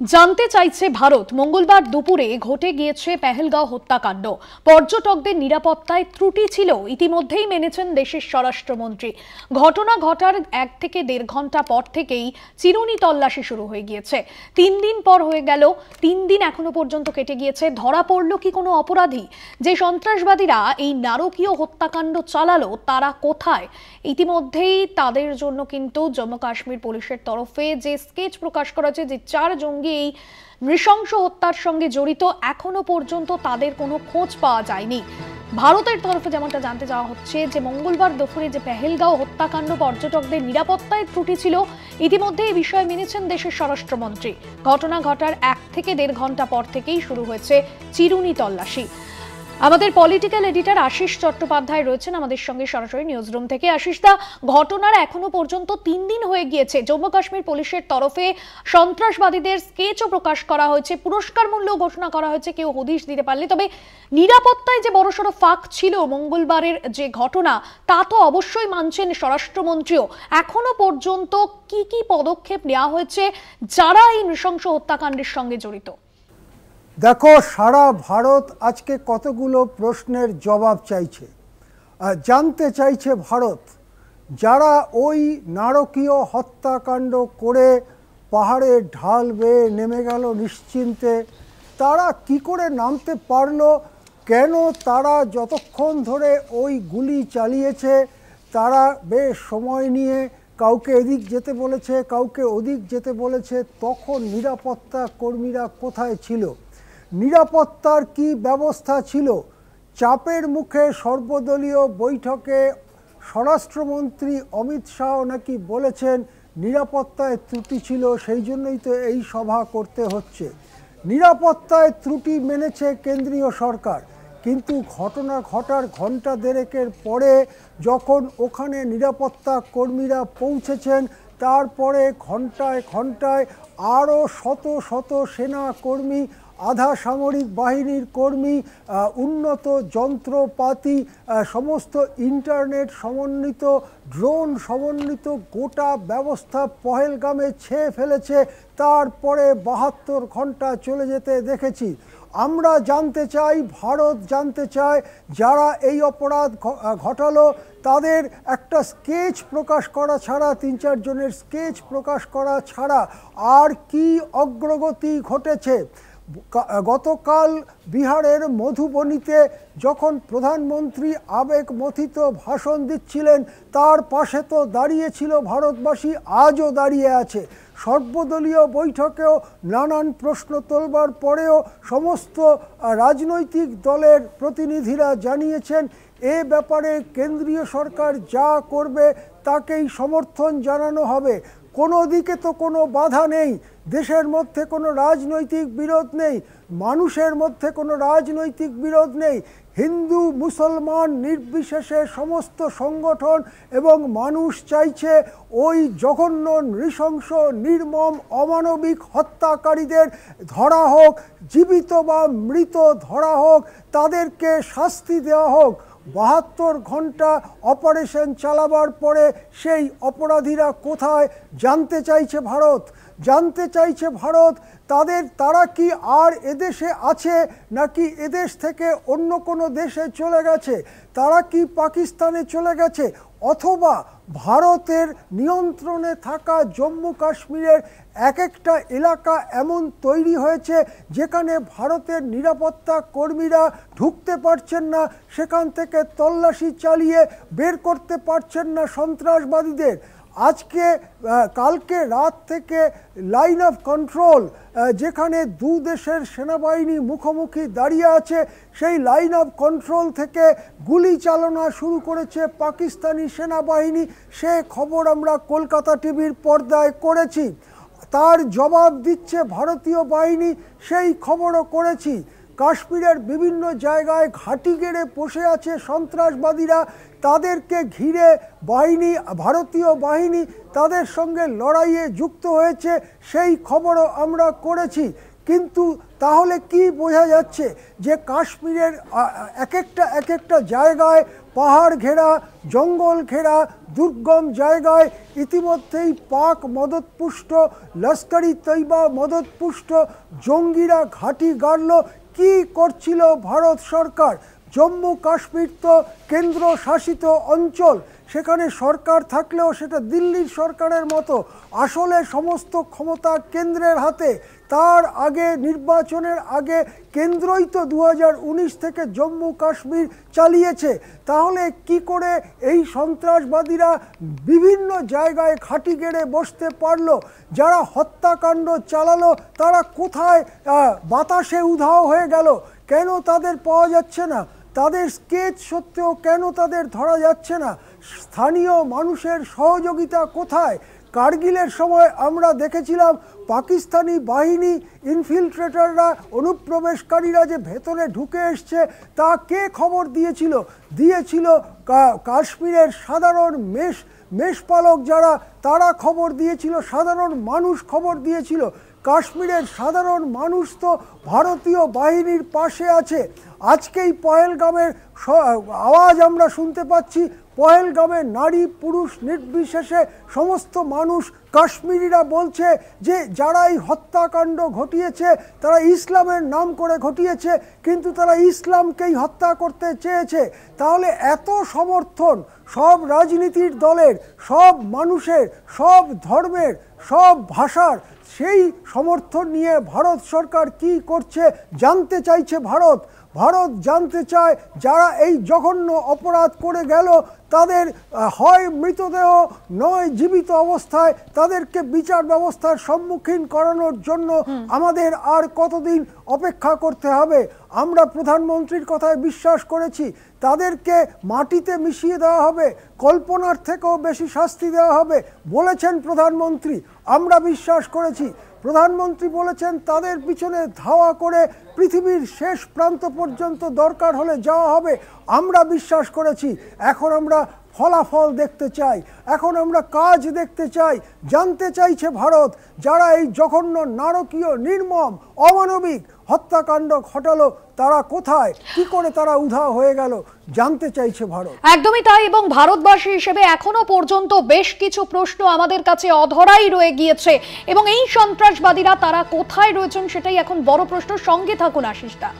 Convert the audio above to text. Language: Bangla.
জানতে চাইছে ভারত। মঙ্গলবার দুপুরে ঘটে গিয়েছে পেহেলগাঁও হত্যাকাণ্ড। পর্যটকদের নিরাপত্তায় ত্রুটি ছিল ইতিমধ্যেই মেনেছেন দেশের স্বরাষ্ট্রমন্ত্রী। ঘটনা ঘটার 1 থেকে 1.5 ঘন্টা পর থেকেই চিরুনি তল্লাশি শুরু হয়ে গিয়েছে। 3 দিন পর হয়ে গেল, 3 দিন এখনো পর্যন্ত কেটে গিয়েছে। ধরা পড়ল কি কোনো অপরাধী? যে সন্ত্রাসবাদীরা এই নারকীয় হত্যাকাণ্ড চালালো তারা কোথায়? ইতিমধ্যেই তাদের জন্য কিন্তু জম্মু কাশ্মীর পুলিশের তরফে যে স্কেচ প্রকাশ করা হয়েছে, যে 4 জঙ্গি এই নৃশংস হত্যার সঙ্গে জড়িত, এখনো পর্যন্ত তাদের কোনো খোঁজ পাওয়া যায়নি। ভারতের তরফে যেমনটা জানতে চাওয়া হচ্ছে যে মঙ্গলবার দুপুরে যে পেহেলগাঁও হত্যাকাণ্ড, পর্যটকদের নিরাপত্তায় ত্রুটি ছিল, ইতিমধ্যে এই বিষয়ে মেনেছেন দেশের স্বরাষ্ট্রমন্ত্রী। ঘটনা ঘটার 1 থেকে 1.5 ঘন্টা পর থেকেই শুরু হয়েছে চিরুনি তল্লাশি। আমাদের পলিটিক্যাল এডিটর আশিস চট্টোপাধ্যায় রয়েছেন আমাদের সঙ্গে সরাসরি নিউজ রুম থেকে। আশিস দা, ঘটনার এখনো পর্যন্ত 3 দিন হয়ে গিয়েছে। জম্মু কাশ্মীর পুলিশের তরফে সন্ত্রাসবাদীদের স্কেচও প্রকাশ করা হয়েছে, পুরস্কার মূল্য ঘোষণা করা হয়েছে কেউ হদিশ দিতে পারলে। তবে নিরাপত্তায় যে বড়সড় ফাঁক ছিল মঙ্গলবারের যে ঘটনা, তা তো অবশ্যই মানছেন স্বরাষ্ট্রমন্ত্রীও। এখনো পর্যন্ত কি কি পদক্ষেপ নেওয়া হয়েছে যারা এই নৃশংস হত্যাকাণ্ডের সঙ্গে জড়িত? দেখো, সারা ভারত আজকে কতগুলো প্রশ্নের জবাব চাইছে, জানতে চাইছে ভারত যারা ওই নারকীয় হত্যাকাণ্ড করে পাহাড়ের ঢাল বেয়ে নেমে গেল নিশ্চিন্তে, তারা কি করে নামতে পারলো, কেন তারা যতক্ষণ ধরে ওই গুলি চালিয়েছে, তারা বেশ সময় নিয়ে কাউকে এদিক যেতে বলেছে, কাউকে ওদিক যেতে বলেছে, তখন নিরাপত্তা কর্মীরা কোথায় ছিল, নিরাপত্তার কি ব্যবস্থা ছিল? চাপের মুখে সর্বদলীয় বৈঠকে স্বরাষ্ট্রমন্ত্রী অমিত শাহ নাকি বলেছেন নিরাপত্তায় ত্রুটি ছিল, সেই জন্যই তো এই সভা করতে হচ্ছে। নিরাপত্তায় ত্রুটি মেনেছে কেন্দ্রীয় সরকার, কিন্তু ঘটনা ঘটার ঘণ্টা দেড়েকের পরে যখন ওখানে নিরাপত্তা কর্মীরা পৌঁছেছেন, তারপরে ঘণ্টায় ঘণ্টায় আরও শত শত সেনা কর্মী, আধা সামরিক বাহিনীর কর্মী, উন্নত যন্ত্রপাতি, সমস্ত ইন্টারনেট সমন্বিত, ড্রোন সমন্বিত গোটা ব্যবস্থা পহেলগামে ছেয়ে ফেলেছে। তারপরে 72 ঘন্টা চলে যেতে দেখেছি। আমরা জানতে চাই, ভারত জানতে চায়, যারা এই অপরাধ ঘটালো তাদের একটা স্কেচ প্রকাশ করা ছাড়া, 3-4 জনের স্কেচ প্রকাশ করা ছাড়া আর কি অগ্রগতি ঘটেছে। গতকাল বিহারের মধুবনীতে যখন প্রধানমন্ত্রী আবেগমথিত ভাষণ দিচ্ছিলেন, তার পাশে তো দাঁড়িয়েছিল ভারতবাসী, আজও দাঁড়িয়ে আছে। সর্বদলীয় বৈঠকেও নানান প্রশ্ন তোলবার পরেও সমস্ত রাজনৈতিক দলের প্রতিনিধিরা জানিয়েছেন এ ব্যাপারে কেন্দ্রীয় সরকার যা করবে তাকেই সমর্থন জানানো হবে। কোনো দিকে তো কোনো বাধা নেই, দেশের মধ্যে কোনো রাজনৈতিক বিরোধ নেই, মানুষের মধ্যে কোনো রাজনৈতিক বিরোধ নেই। হিন্দু মুসলমান নির্বিশেষে সমস্ত সংগঠন এবং মানুষ চাইছে ওই জঘন্য নৃশংস নির্মম অমানবিক হত্যাকারীদের ধরা হোক, জীবিত বা মৃত ধরা হোক, তাদেরকে শাস্তি দেওয়া হোক। 72 ঘন্টা অপারেশন চালাবার পরে সেই অপরাধীরা কোথায় জানতে চাইছে ভারত। জানতে চাইছে ভারত তারা কি আর এদেশে আছে, নাকি এদেশ থেকে অন্য কোনো দেশে চলে গেছে, তারা কি পাকিস্তানে চলে গেছে, অথবা ভারতের নিয়ন্ত্রণে থাকা জম্মু কাশ্মীরের এক একটা এলাকা এমন তৈরি হয়েছে যেখানে ভারতের নিরাপত্তা কর্মীরা ঢুকতে পারছেন না, সেখান থেকে তল্লাশি চালিয়ে বের করতে পারছেন না সন্ত্রাসবাদীদের। কালকে রাত থেকে লাইন অফ কন্ট্রোল, যেখানে দু দেশের সেনাবাহিনী মুখোমুখি দাঁড়িয়ে আছে, সেই লাইন অফ কন্ট্রোল থেকে গুলি চালনা শুরু করেছে পাকিস্তানি সেনাবাহিনী। সে খবর আমরা কলকাতা টিভির পর্দায় করেছি। তার জবাব দিচ্ছে ভারতীয় বাহিনী, সেই খবরও করেছি। কাশ্মীরের বিভিন্ন জায়গায় ঘাঁটি গেড়ে বসে আছে সন্ত্রাসবাদীরা, তাদেরকে ঘিরে ভারতীয় বাহিনী তাদের সঙ্গে লড়াইয়ে যুক্ত হয়েছে, সেই খবরও আমরা করেছি। কিন্তু তাহলে কি বোঝা যাচ্ছে যে কাশ্মীরের এক একটা জায়গায় পাহাড় ঘেরা জঙ্গল ঘেরা দুর্গম জায়গায় ইতিমধ্যেই পাক মদতপুষ্ট লস্করি তৈবা মদতপুষ্ট জঙ্গিরা ঘাঁটি গাড়ল। কি করছিল ভারত সরকার? জম্মু কাশ্মীর তো কেন্দ্র শাসিত অঞ্চল, সেখানে সরকার থাকলেও সেটা দিল্লির সরকারের মতো, আসলে সমস্ত ক্ষমতা কেন্দ্রের হাতে। তার আগে নির্বাচনের আগে কেন্দ্রই তো 2019 থেকে জম্মু কাশ্মীর চালিয়েছে। তাহলে কি করে এই সন্ত্রাসবাদীরা বিভিন্ন জায়গায় ঘাঁটি গেড়ে বসতে পারলো? যারা হত্যাকাণ্ড চালালো তারা কোথায় বাতাসে উধাও হয়ে গেল? কেন তাদের পাওয়া যাচ্ছে না? তাদের স্কেচ সত্ত্বেও কেন তাদের ধরা যাচ্ছে না? স্থানীয় মানুষের সহযোগিতা কোথায়? কার্গিলের সময় আমরা দেখেছিলাম পাকিস্তানি বাহিনী ইনফিলট্রেটররা অনুপ্রবেশকারীরা যে ভেতরে ঢুকে এসছে তা কে খবর দিয়েছিল কাশ্মীরের সাধারণ মেষপালক যারা, তারা খবর দিয়েছিল, সাধারণ মানুষ খবর দিয়েছিল। কাশ্মীরের সাধারণ মানুষ তো ভারতীয় বাহিনীর পাশে আছে। আজকেই পহেলগামের আওয়াজ আমরা শুনতে পাচ্ছি, পহেলগামে নারী পুরুষ নির্বিশেষে সমস্ত মানুষ কাশ্মীরিরা বলছে যে যারা এই হত্যাকাণ্ড ঘটিয়েছে তারা ইসলামের নাম করে ঘটিয়েছে, কিন্তু তারা ইসলামকেই হত্যা করতে চেয়েছে। তাহলে এত সমর্থন সব রাজনীতির দলের, সব মানুষের, সব ধর্মের, সব ভাষার, সেই সমর্থন নিয়ে ভারত সরকার কি করছে জানতে চাইছে ভারত। ভারত জানতে চায় যারা এই জঘন্য অপরাধ করে গেল তাদের হয় মৃতদেহ নয় জীবিত অবস্থায় তাদেরকে বিচার ব্যবস্থার সম্মুখীন করানোর জন্য আমাদের আর কতদিন অপেক্ষা করতে হবে? আমরা প্রধানমন্ত্রীর কথায় বিশ্বাস করেছি, তাদেরকে মাটিতে মিশিয়ে দেওয়া হবে, কল্পনার থেকেও বেশি শাস্তি দেওয়া হবে বলেছেন প্রধানমন্ত্রী। আমরা বিশ্বাস করেছি। প্রধানমন্ত্রী বলেছেন তাদের পিছনে ধাওয়া করে পৃথিবীর শেষ প্রান্ত পর্যন্ত দরকার হলে যাওয়া হবে। আমরা বিশ্বাস করেছি। এখন আমরা ফলাফল দেখতে চাই, এখন আমরা কাজ দেখতে চাই। জানতে চাইছে ভারত যারা এই জঘন্য নারকীয় নির্মম অমানবিক হত্যাকাণ্ড ঘটালো তারা কোথায়, কি করে তারা উধাও হয়ে গেল, জানতে চাইছে ভারত। একদমই তাই। এবং ভারতবাসী হিসেবে এখনো পর্যন্ত বেশ কিছু প্রশ্ন আমাদের কাছে অধরাই রয়ে গিয়েছে এবং এই সন্ত্রাসবাদীরা তারা কোথায় রয়েছেন সেটাই এখন বড় প্রশ্ন। সঙ্গে থাকুন আশিসদা।